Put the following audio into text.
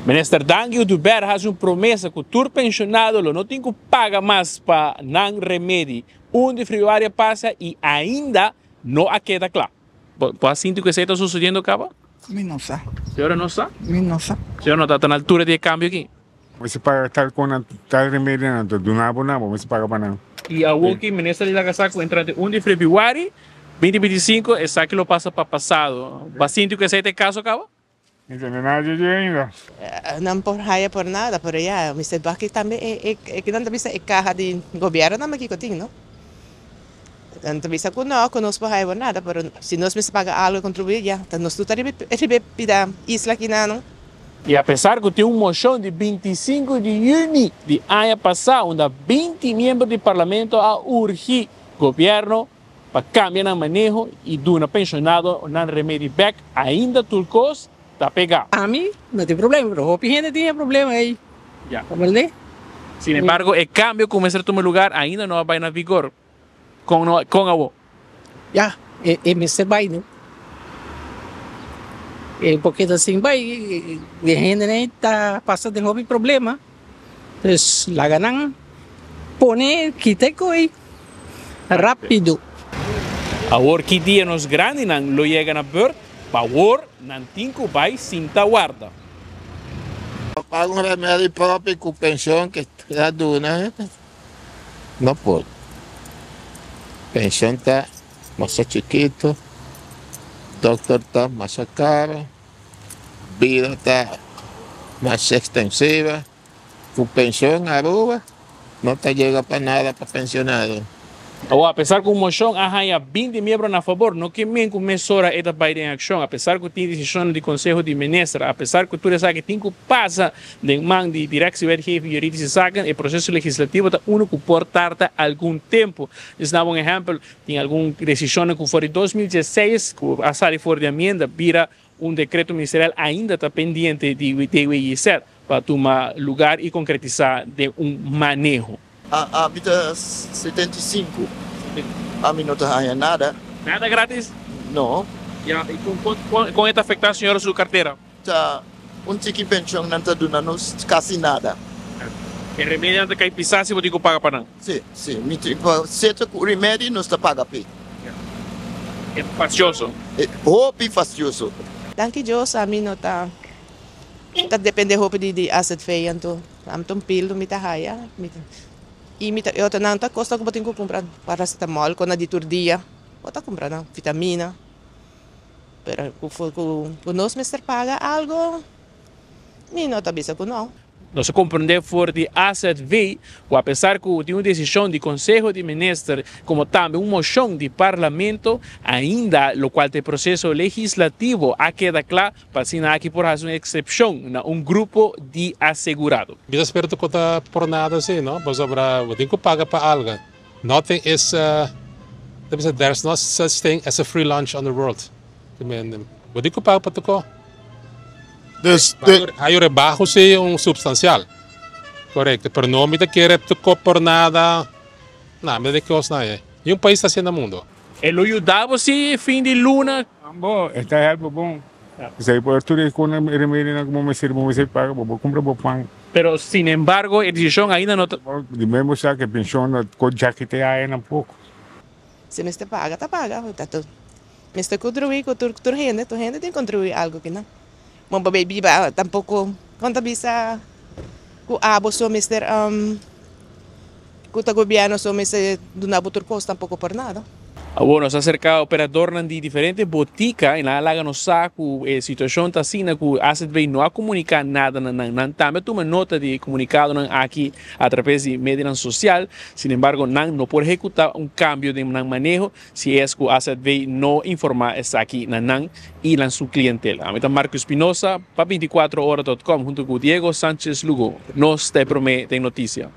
Minister Dangio Duber faz uma promessa que o tur pensionado não tem que pagar mais para não remédio. De februário passa e ainda não queda claro. Pode sentir que isso está sucedendo, acaba? Não sabe. A senhora não sabe? Não sabe. A senhora não está na altura de câmbio aqui? Você paga tal remédio, não, do nabo, não, você paga para não. E a Woki, ministro da Casaco, entra de 1 de februário, 2025, essa que lo passa para passado. Pode sentir que esse é o caso, acaba? Não tem nada de ainda. Não por raia por nada, por aí, o Mr. Baki também é que não bisa é carro de governo não aqui cotinho, não? Não bisa conosco por raia por nada, pero se nós me paga algo contribuir já, então nós tu taribe pida isla aqui não. E apesar que tem uma moção de 25 de junho de ano passado, onde 20 membros do parlamento a urgir o governo para cambiar o manejo e do uma pensionado não remédio back, ainda tulcos está pegado. A mim não tem problema, pero o gente tem problema aí. Já. ¿Verdad? Sin embargo, o cambio começar a tomar lugar ainda não vai na vigor com a voz. Já, é Mr. Biden. Porque assim vai, a gente está passando um problema. Então, lá ganang pone kita coi rápido. Agora que dia nos grandes não lo chegam a ver, agora não tem que vai cinta guarda. Paga um remédio próprio com pensão que está dura, não pode. Pensão está mais chiquito, doutor está mais caro, vida está mais extensiva, com pensão Aruba não te chega para nada para pensionado. Ou apesar que o moção há 20 membros a favor, não que nem começou a esta baile em ação, apesar que tem decisão do Conselho de Ministros, apesar que tudo sabe que tem que passar de mão de direção e chefe jurídico sacan, o processo legislativo está único por tarda algum tempo. Isso dá um exemplo, tem alguma decisão que foi em 2016, que a sala de emenda vira decreto ministerial ainda está pendente de IEC para tomar lugar e concretizar de manejo. A vida 75. A mim não está nada. Nada grátis? Não. E com esta afetar a senhora sua carteira? Tá. Tiki pensão não está dando quase nada. E remédio não cai pisar se você paga para não? Sim, sim. Se o remédio não está paga para. É fastioso. É roupa fastioso. Danke Deus, a mim não está. Tá depende roupa de asset feia, então, am pilo mita raia, e eu não tá custa que eu tenho que comprar paracetamol quando de turdia, eu tá comprando vitamina. Pero o nosso mestre paga algo, me não tá bisa com não. Nós compreendemos for de AZV, ou apesar que tem uma decisão do Conselho de Ministros, como também uma moção do Parlamento, ainda, o qual tem processo legislativo, a queda claro, para assinar aqui por razão de exceção, grupo de assegurado. Eu espero que não por nada assim, não? Mas eu tenho que pagar para algo. Nothing is, there's no such thing as a free lunch on the world. Eu tenho que pagar para tudo. Hay rebajo sí substancial, correcto, pero no me quiere tocar por nada, nada, me de que os nada. Y un país está haciendo el mundo. El ayudaba sí fin de luna. Bom, esta é algo bom. Se aí por tudo com o remédio como me serve paga, vou comprar pão. Pero sin embargo, a decisión ainda não. De mesmo sabe que pensão com já que tem aí um pouco. Se me está paga, tá paga, tá tudo. Me está contribuir com tu gente tem que contribuir algo que não. Mga baby ba tampoco quando bisa ku abo so Mr. Ku ta gobyerno so Mr. Dunabo Turcos tampoco por nada. Bueno, se acerca operador de diferentes boticas en la laga no saco situación tasina que AZV no ha comunicado nada también toma nota de comunicado aquí a través de medios social. Sin embargo, no puede ejecutar un cambio de manejo si es que AZV no informa está aquí y su clientela. A mí Marco Espinosa para 24horas.com junto con Diego Sánchez Lugo. Nos te promete noticia.